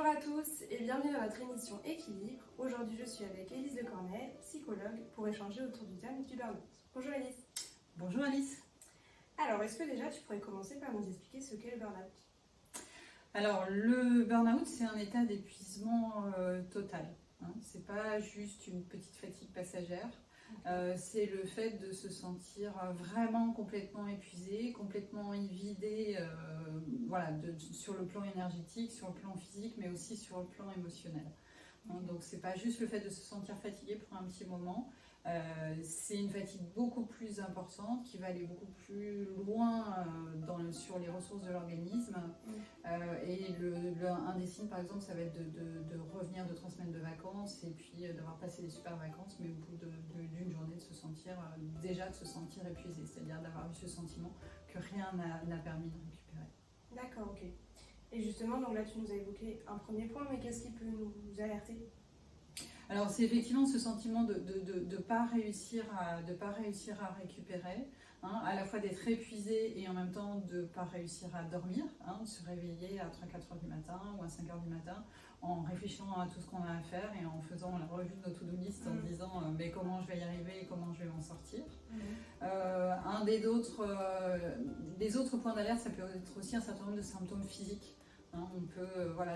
Bonjour à tous et bienvenue dans notre émission Équilibre. Aujourd'hui, je suis avec Élise Lecornet, psychologue, pour échanger autour du thème du burn-out. Bonjour Élise. Bonjour Alice. Alors, est-ce que déjà tu pourrais commencer par nous expliquer ce qu'est le burn-out? Alors, le burn-out, c'est un état d'épuisement total. C'est pas juste une petite fatigue passagère. C'est le fait de se sentir vraiment complètement épuisé, complètement vidé, sur le plan énergétique, sur le plan physique, mais aussi sur le plan émotionnel. Donc c'est pas juste le fait de se sentir fatigué pour un petit moment, c'est une fatigue beaucoup plus importante qui va aller beaucoup plus loin sur les ressources de l'organisme. Un des signes par exemple ça va être de revenir de 3 semaines de vacances et puis d'avoir passé des super vacances, mais au bout d'une journée de se sentir épuisé, c'est-à-dire d'avoir eu ce sentiment que rien n'a permis de récupérer. D'accord, ok. Et justement, donc là tu nous as évoqué un premier point, mais qu'est-ce qui peut nous alerter? Alors c'est effectivement ce sentiment de ne pas réussir à récupérer, à la fois d'être épuisé et en même temps de ne pas réussir à dormir, de se réveiller à 3-4 heures du matin ou à 5 heures du matin en réfléchissant à tout ce qu'on a à faire et en faisant la revue de nos to-do list en disant mais comment je vais y arriver et comment je vais m'en sortir. Des autres points d'alerte, ça peut être aussi un certain nombre de symptômes physiques.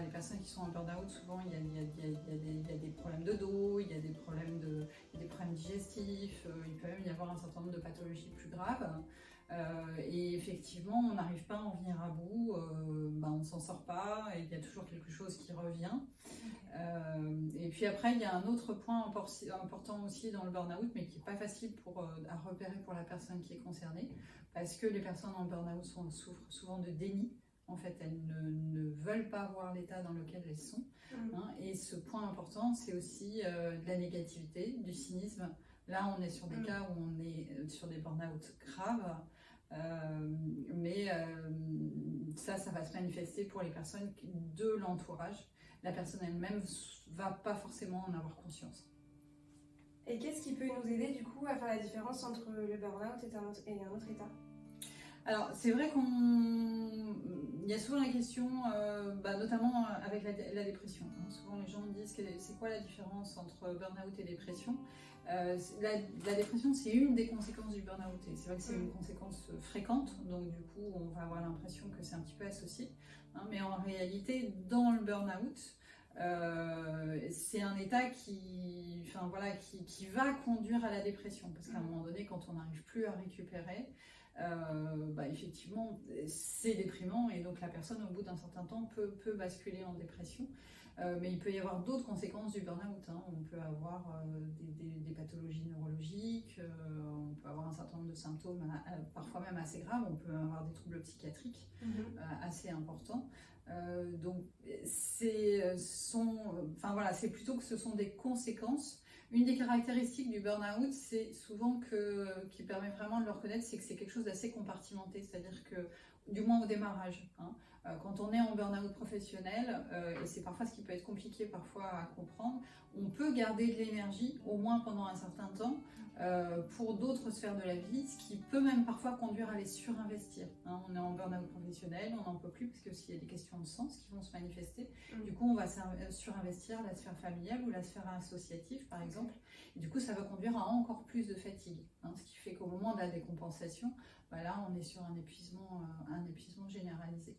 Les personnes qui sont en burn-out, souvent il y a des problèmes de dos, il y a des problèmes digestifs, il peut même y avoir un certain nombre de pathologies plus graves. Et effectivement, on n'arrive pas à en venir à bout, on ne s'en sort pas, et il y a toujours quelque chose qui revient. Et puis après, il y a un autre point important aussi dans le burn-out, mais qui n'est pas facile à repérer pour la personne qui est concernée, parce que les personnes en burn-out souffrent souvent de déni. En fait, elles ne veulent pas voir l'état dans lequel elles sont. Et ce point important, c'est aussi de la négativité, du cynisme. Là, on est sur des cas où on est sur des burn-out graves. Ça va se manifester pour les personnes de l'entourage. La personne elle-même ne va pas forcément en avoir conscience. Et qu'est-ce qui peut nous aider du coup à faire la différence entre le burn-out et un autre état? Alors, c'est vrai qu'il y a souvent la question, notamment avec la dépression. Souvent, les gens me disent c'est quoi la différence entre burn-out et dépression. La dépression, c'est une des conséquences du burn-out. Et c'est vrai que c'est une conséquence fréquente, donc du coup, on va avoir l'impression que c'est un petit peu associé. Mais en réalité, dans le burn-out, c'est un état qui va conduire à la dépression. Parce qu'à un moment donné, quand on n'arrive plus à récupérer, effectivement c'est déprimant et donc la personne au bout d'un certain temps peut basculer en dépression, mais il peut y avoir d'autres conséquences du burn-out. On peut avoir des pathologies neurologiques, on peut avoir un certain nombre de symptômes parfois même assez graves, on peut avoir des troubles psychiatriques assez importants. Donc c'est plutôt que ce sont des conséquences. Une des caractéristiques du burn-out, c'est souvent qui permet vraiment de le reconnaître, c'est que c'est quelque chose d'assez compartimenté, c'est-à-dire que, du moins au démarrage, quand on est en burn-out professionnel, et c'est parfois ce qui peut être compliqué parfois à comprendre, on peut garder de l'énergie, au moins pendant un certain temps, pour d'autres sphères de la vie, ce qui peut même parfois conduire à les surinvestir. On est en burn-out professionnel, on n'en peut plus, parce qu'il y a des questions de sens qui vont se manifester. Du coup, on va surinvestir la sphère familiale ou la sphère associative, par exemple. Et du coup, ça va conduire à encore plus de fatigue. Ce qui fait qu'au moment de la décompensation, là, on est sur un épuisement généralisé.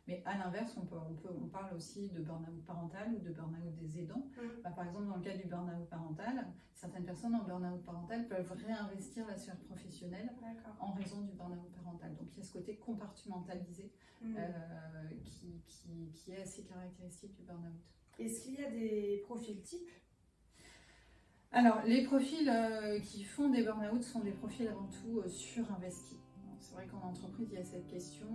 Mais à l'inverse, on parle aussi de burn-out parental ou de burn-out des aidants. Par exemple, dans le cas du burn-out parental, certaines personnes en burn-out parental peuvent réinvestir la sphère professionnelle en raison du burn-out parental. Donc il y a ce côté compartimentalisé qui est assez caractéristique du burn-out. Est-ce qu'il y a des profils types? Alors, les profils qui font des burn-out sont des profils avant tout surinvestis. C'est vrai qu'en entreprise, il y a cette question.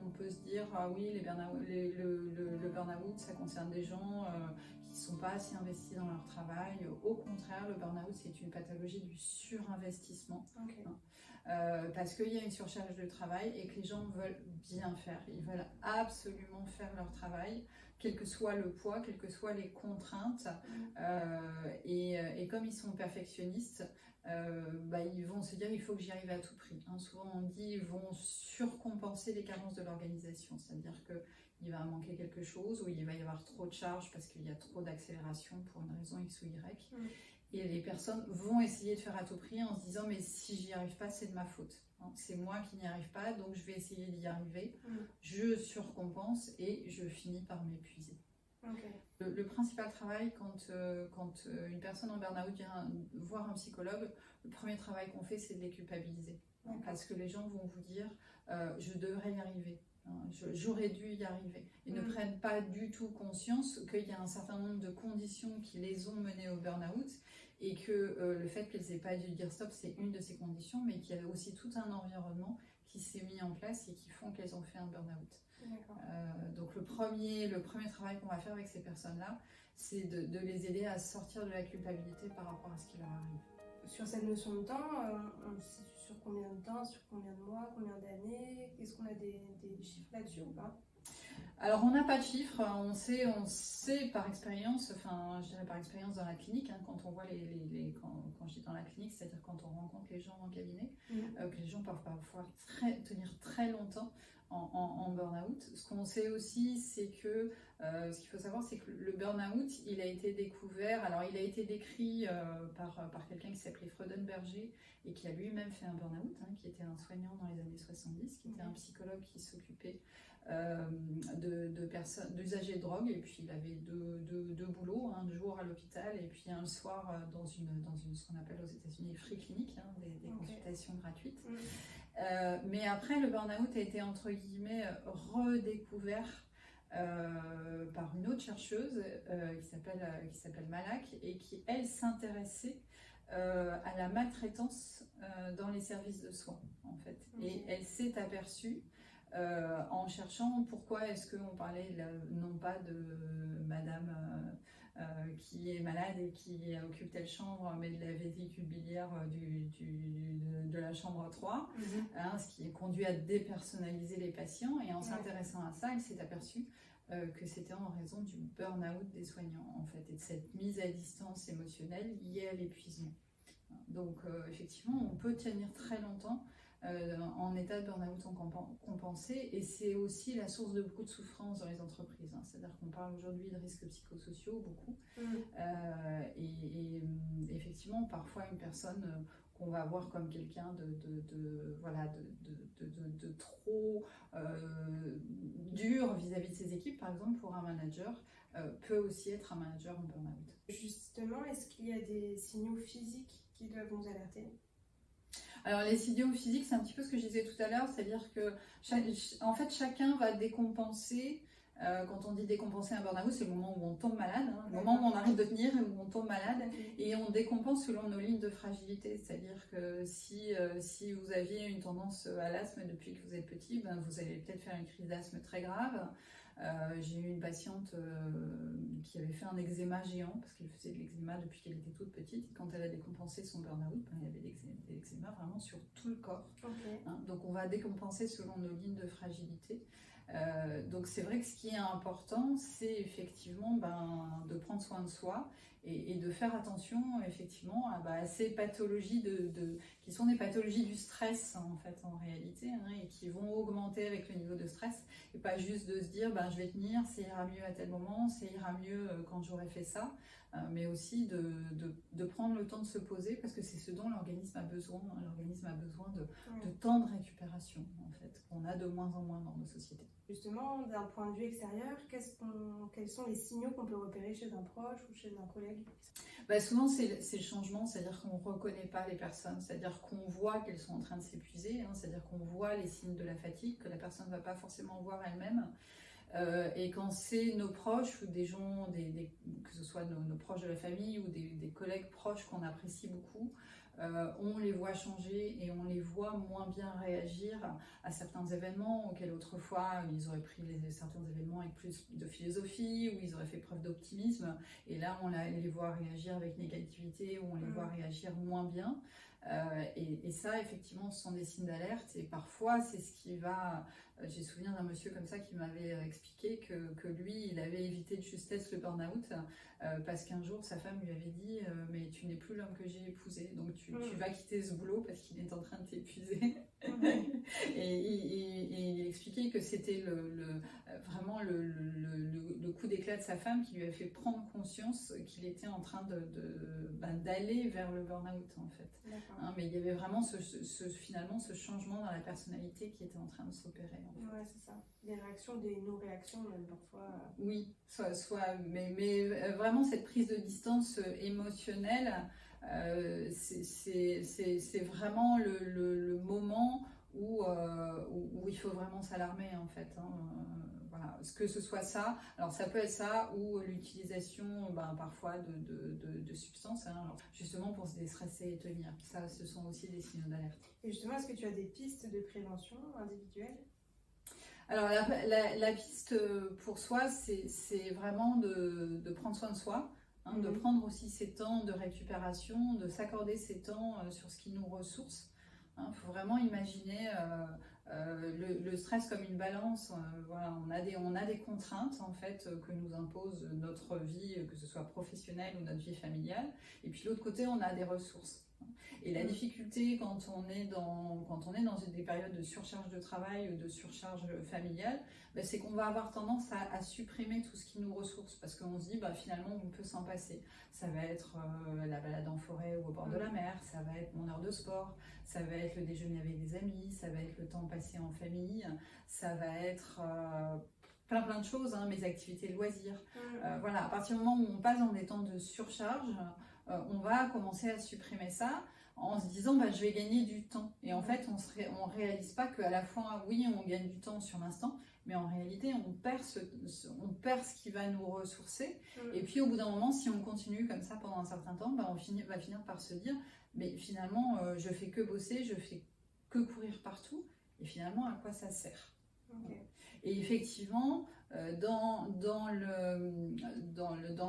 On peut se dire, ah oui, le burn-out, ça concerne des gens qui ne sont pas assez investis dans leur travail. Au contraire, le burn-out, c'est une pathologie du surinvestissement. parce qu'il y a une surcharge de travail et que les gens veulent bien faire. Ils veulent absolument faire leur travail, quel que soit le poids, quelles que soient les contraintes. Et comme ils sont perfectionnistes, ils vont se dire il faut que j'y arrive à tout prix. Souvent on dit ils vont surcompenser les carences de l'organisation, c'est-à-dire qu'il va manquer quelque chose ou il va y avoir trop de charges parce qu'il y a trop d'accélération pour une raison X ou Y. Et les personnes vont essayer de faire à tout prix en se disant mais si j'y arrive pas, c'est de ma faute. C'est moi qui n'y arrive pas, donc je vais essayer d'y arriver. Je surcompense et je finis par m'épuiser. Okay. Le principal travail quand une personne en burn-out vient voir un psychologue, le premier travail qu'on fait, c'est de les culpabiliser. Parce que les gens vont vous dire je devrais y arriver. J'aurais dû y arriver. Ils ne prennent pas du tout conscience qu'il y a un certain nombre de conditions qui les ont menées au burn-out et que le fait qu'elles n'aient pas dû dire stop, c'est une de ces conditions, mais qu'il y avait aussi tout un environnement qui s'est mis en place et qui font qu'elles ont fait un burn-out. Donc le premier travail qu'on va faire avec ces personnes-là, c'est de les aider à sortir de la culpabilité par rapport à ce qui leur arrive. Sur cette notion de temps, on se situe sur combien de temps, sur combien de mois, combien d'années? Est-ce qu'on a des chiffres là-dessus ou pas? Alors on n'a pas de chiffres, on sait par expérience, enfin je dirais par expérience dans la clinique, quand on voit quand je dis dans la clinique, c'est-à-dire quand on rencontre les gens en cabinet, que les gens peuvent parfois tenir très longtemps en burn-out. Ce qu'on sait aussi, c'est que ce qu'il faut savoir, c'est que le burn-out, il a été découvert, alors il a été décrit par quelqu'un qui s'appelait Freudenberger et qui a lui-même fait un burn-out, qui était un soignant dans les années 70, qui était un psychologue qui s'occupait d'usagers de drogue, et puis il avait deux boulots, un jour à l'hôpital et puis un soir dans ce qu'on appelle aux États-Unis free clinic, des consultations gratuites. Mais après, le burn-out a été entre guillemets redécouvert par une autre chercheuse qui s'appelle Malak et qui, elle, s'intéressait à la maltraitance dans les services de soins, en fait. Et elle s'est aperçue en cherchant pourquoi est-ce qu'on parlait non pas de madame qui est malade et qui occupe telle chambre, mais de la vésicule biliaire de la chambre 3, ce qui conduit à dépersonnaliser les patients. Et en s'intéressant à ça, elle s'est aperçue que c'était en raison du burn-out des soignants, en fait, et de cette mise à distance émotionnelle liée à l'épuisement. Donc effectivement, on peut tenir très longtemps en état de burn-out compensé, et c'est aussi la source de beaucoup de souffrance dans les entreprises. C'est-à-dire qu'on parle aujourd'hui de risques psychosociaux beaucoup, et effectivement, parfois une personne qu'on va voir comme quelqu'un de trop dur vis-à-vis de ses équipes, par exemple pour un manager, peut aussi être un manager en burn-out. Justement, est-ce qu'il y a des signaux physiques qui doivent nous alerter? Alors les signaux physiques, c'est un petit peu ce que je disais tout à l'heure, c'est-à-dire que en fait, chacun va décompenser. Quand on dit décompenser un burn-out, c'est le moment où on tombe malade, le moment où on arrête de tenir et où on tombe malade, et on décompense selon nos lignes de fragilité. C'est-à-dire que si vous aviez une tendance à l'asthme depuis que vous êtes petit, vous allez peut-être faire une crise d'asthme très grave. J'ai eu une patiente qui avait fait un eczéma géant parce qu'elle faisait de l'eczéma depuis qu'elle était toute petite. Quand elle a décompensé son burn-out, il y avait de l'eczéma vraiment sur tout le corps. Donc on va décompenser selon nos lignes de fragilité. Donc c'est vrai que ce qui est important, c'est effectivement de prendre soin de soi et de faire attention effectivement à ces pathologies qui sont des pathologies du stress en fait en réalité, et qui vont augmenter avec le niveau de stress, et pas juste de se dire je vais tenir, ça ira mieux à tel moment, ça ira mieux quand j'aurai fait ça, mais aussi de prendre le temps de se poser, parce que c'est ce dont l'organisme a besoin. L'organisme a besoin de temps de récupération en fait, qu'on a de moins en moins dans nos sociétés. Justement, d'un point de vue extérieur, quels sont les signaux qu'on peut repérer chez un proche ou chez un collègue? Souvent, c'est le changement, c'est-à-dire qu'on ne reconnaît pas les personnes, c'est-à-dire qu'on voit qu'elles sont en train de s'épuiser, c'est-à-dire qu'on voit les signes de la fatigue, que la personne ne va pas forcément voir elle-même. Et quand c'est nos proches ou des gens, que ce soit nos proches de la famille ou des collègues proches qu'on apprécie beaucoup, on les voit changer et on les voit moins bien réagir à certains événements auxquels autrefois ils auraient pris certains événements avec plus de philosophie, ou ils auraient fait preuve d'optimisme, et là on les voit réagir avec négativité, ou on les voit réagir moins bien. Et ça, effectivement, ce sont des signes d'alerte. Et parfois, c'est ce qui va... J'ai souvenir d'un monsieur comme ça qui m'avait expliqué que lui, il avait évité de justesse le burn-out parce qu'un jour, sa femme lui avait dit mais tu n'es plus l'homme que j'ai épousé, donc tu vas quitter ce boulot parce qu'il est en train de t'épuiser. Et il expliquait que c'était vraiment le coup d'éclat de sa femme qui lui a fait prendre conscience qu'il était en train d'aller vers le burn-out, en fait. Hein, mais il y avait vraiment finalement ce changement dans la personnalité qui était en train de s'opérer. Ouais, c'est ça. Des réactions, nos réactions même parfois. Oui, mais vraiment cette prise de distance émotionnelle, c'est vraiment le moment où il faut vraiment s'alarmer, en fait. Hein. Voilà. Que ce soit ça, alors ça peut être ça ou l'utilisation parfois de substances, hein, alors, justement pour se déstresser et tenir. Ça, ce sont aussi des signaux d'alerte. Et justement, est-ce que tu as des pistes de prévention individuelle? Alors la piste pour soi, c'est vraiment de prendre soin de soi, hein, de prendre aussi ces temps de récupération, de s'accorder ces temps sur ce qui nous ressource. Il faut vraiment imaginer le stress comme une balance. Voilà, on a des contraintes en fait que nous impose notre vie, que ce soit professionnelle ou notre vie familiale. Et puis de l'autre côté, on a des ressources. Et la difficulté quand on est dans des périodes de surcharge de travail ou de surcharge familiale, c'est qu'on va avoir tendance à supprimer tout ce qui nous ressource parce qu'on se dit finalement on peut s'en passer. Ça va être la balade en forêt ou au bord de la mer, ça va être mon heure de sport, ça va être le déjeuner avec des amis, ça va être le temps passé en famille, ça va être plein de choses, hein, mes activités de loisirs. Voilà, à partir du moment où on passe dans des temps de surcharge, on va commencer à supprimer ça en se disant je vais gagner du temps. Et en fait, on réalise pas qu'à la fois, oui, on gagne du temps sur l'instant, mais en réalité, on perd ce qui va nous ressourcer. Et puis, au bout d'un moment, si on continue comme ça pendant un certain temps, on va finir par se dire, mais finalement, je fais que bosser, je fais que courir partout. Et finalement, à quoi ça sert? Et effectivement, dans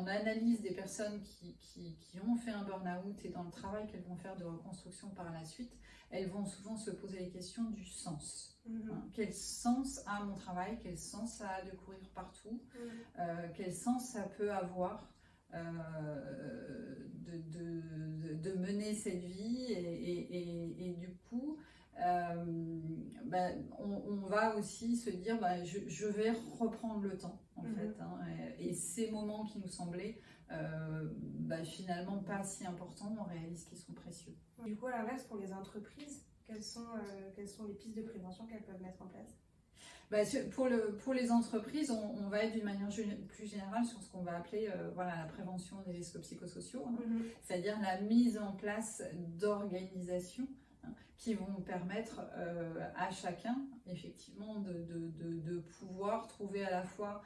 l'analyse des personnes qui ont fait un burn-out et dans le travail qu'elles vont faire de reconstruction par la suite, elles vont souvent se poser les questions du sens. Hein, quel sens a mon travail? Quel sens ça a de courir partout? Quel sens ça peut avoir de mener cette vie? Et du coup, on va aussi se dire je vais reprendre le temps en fait, hein, et ces moments qui nous semblaient finalement pas si importants, on réalise qu'ils sont précieux. Du coup, à l'inverse, pour les entreprises, quelles sont les pistes de prévention qu'elles peuvent mettre en place? Pour les entreprises, on va être d'une manière plus générale sur ce qu'on va appeler la prévention des risques psychosociaux, hein, c'est-à-dire la mise en place d'organisations qui vont permettre à chacun effectivement de pouvoir trouver à la fois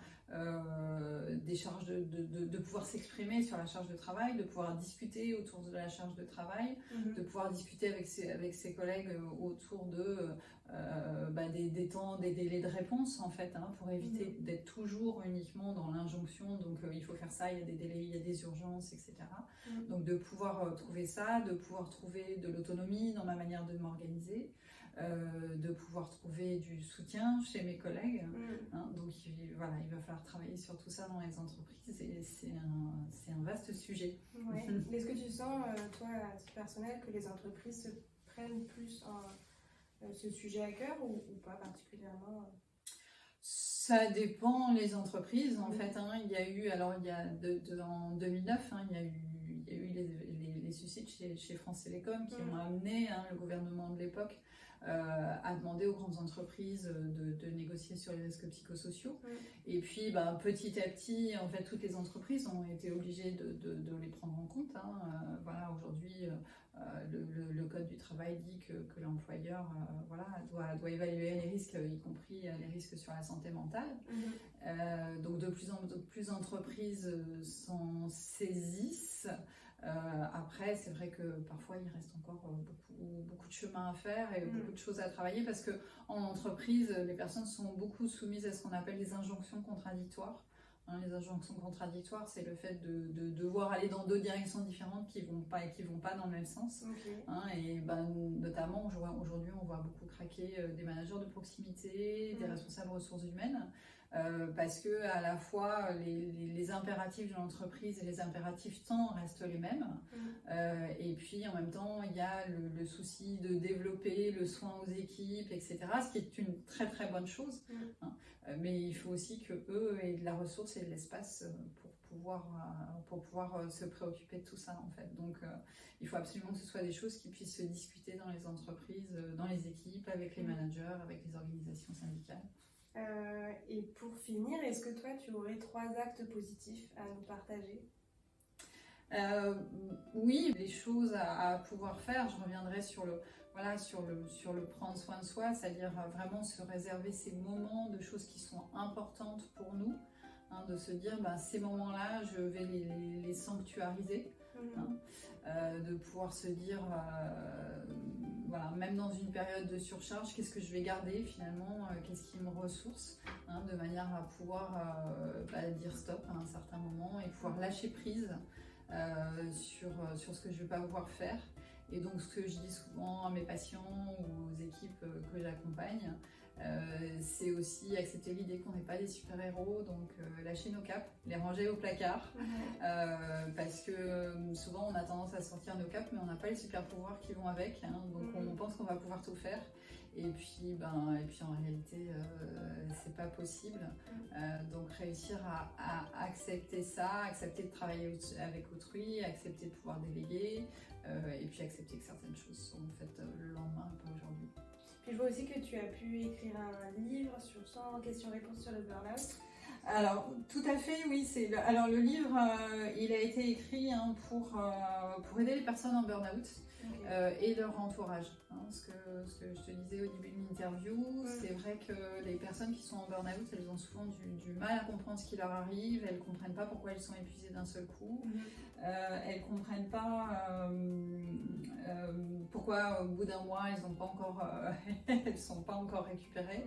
des charges de pouvoir s'exprimer sur la charge de travail, de pouvoir discuter autour de la charge de travail, de pouvoir discuter avec ses collègues autour des temps, des délais de réponse en fait, hein, pour éviter d'être toujours uniquement dans l'injonction, donc il faut faire ça, il y a des délais, il y a des urgences, etc. Donc de pouvoir trouver ça, de pouvoir trouver de l'autonomie dans ma manière de m'organiser, de pouvoir trouver du soutien chez mes collègues, hein, donc il va falloir travailler sur tout ça dans les entreprises et c'est un vaste sujet. Ouais. Est-ce que tu sens, toi, à titre personnel, que les entreprises se prennent plus ce sujet à cœur ou pas particulièrement? Ça dépend les entreprises en fait, hein. Il y a en 2009, hein, il y a eu les suicides chez France Télécom qui ont amené, hein, le gouvernement de l'époque à demander aux grandes entreprises de négocier sur les risques psychosociaux. Et puis petit à petit, en fait, toutes les entreprises ont été obligées de les prendre en compte, hein. Aujourd'hui, le Code du travail dit que l'employeur doit évaluer les risques, y compris les risques sur la santé mentale. Donc de plus en plus d'entreprises s'en saisissent. Après, c'est vrai que parfois il reste encore beaucoup de chemin à faire et beaucoup de choses à travailler parce que en entreprise, les personnes sont beaucoup soumises à ce qu'on appelle les injonctions contradictoires. Les injonctions contradictoires, c'est le fait de devoir aller dans deux directions différentes qui vont pas dans le même sens. Ok. Et notamment, aujourd'hui, on voit beaucoup craquer des managers de proximité, des responsables ressources humaines, parce que à la fois les impératifs de l'entreprise et les impératifs temps restent les mêmes, et puis en même temps, il y a le souci de développer le soin aux équipes, etc., ce qui est une très très bonne chose. Mais il faut aussi que eux aient de la ressource et de l'espace pour pouvoir se préoccuper de tout ça, en fait. Donc il faut absolument que ce soit des choses qui puissent se discuter dans les entreprises, dans les équipes, avec les managers, avec les organisations syndicales. Et pour finir, est-ce que toi tu aurais 3 actes positifs à nous partager? Oui, les choses à pouvoir faire, je reviendrai sur le prendre soin de soi, c'est-à-dire vraiment se réserver ces moments de choses qui sont importantes pour nous, de se dire ces moments-là, je vais les sanctuariser, de pouvoir se dire, même dans une période de surcharge, qu'est-ce que je vais garder finalement, qu'est-ce qui me ressource, de manière à pouvoir dire stop à un certain moment et pouvoir lâcher prise sur ce que je ne vais pas pouvoir faire. Et donc ce que je dis souvent à mes patients ou aux équipes que j'accompagne, c'est aussi accepter l'idée qu'on n'est pas des super-héros, donc lâcher nos capes, les ranger au placard, parce que souvent on a tendance à sortir nos capes mais on n'a pas les super-pouvoirs qui vont avec, donc on pense qu'on va pouvoir tout faire. Et puis en réalité, c'est pas possible. Donc réussir à accepter ça, accepter de travailler avec autrui, accepter de pouvoir déléguer, et puis accepter que certaines choses sont faites le lendemain et pas aujourd'hui. Puis je vois aussi que tu as pu écrire un livre sur 100 questions-réponses sur le burn-out. Alors, tout à fait, oui. Alors, le livre, il a été écrit pour aider les personnes en burn-out et leur entourage. Ce que je te disais au début de l'interview, c'est vrai que les personnes qui sont en burn-out, elles ont souvent du mal à comprendre ce qui leur arrive, elles ne comprennent pas pourquoi elles sont épuisées d'un seul coup, elles ne comprennent pas pourquoi au bout d'un mois, elles ne sont pas encore récupérées.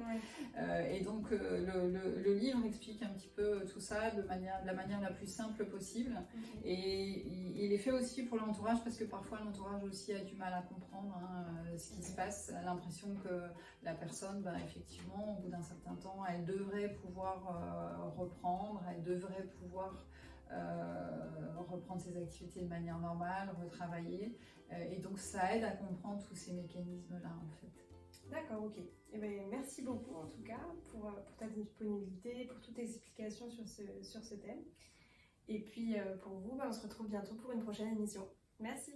Et donc, le livre explique un petit peu tout ça de la manière la plus simple possible. Et il est fait aussi pour l'entourage, parce que parfois l'entourage aussi a du mal à comprendre ce qui se passe, a l'impression que la personne, effectivement, au bout d'un certain temps, elle devrait pouvoir reprendre, elle devrait pouvoir reprendre ses activités de manière normale, retravailler. Et donc ça aide à comprendre tous ces mécanismes-là, en fait. D'accord, ok. Eh bien, merci beaucoup en tout cas pour ta disponibilité, pour toutes tes explications sur ce thème. Et puis pour vous, on se retrouve bientôt pour une prochaine émission. Merci.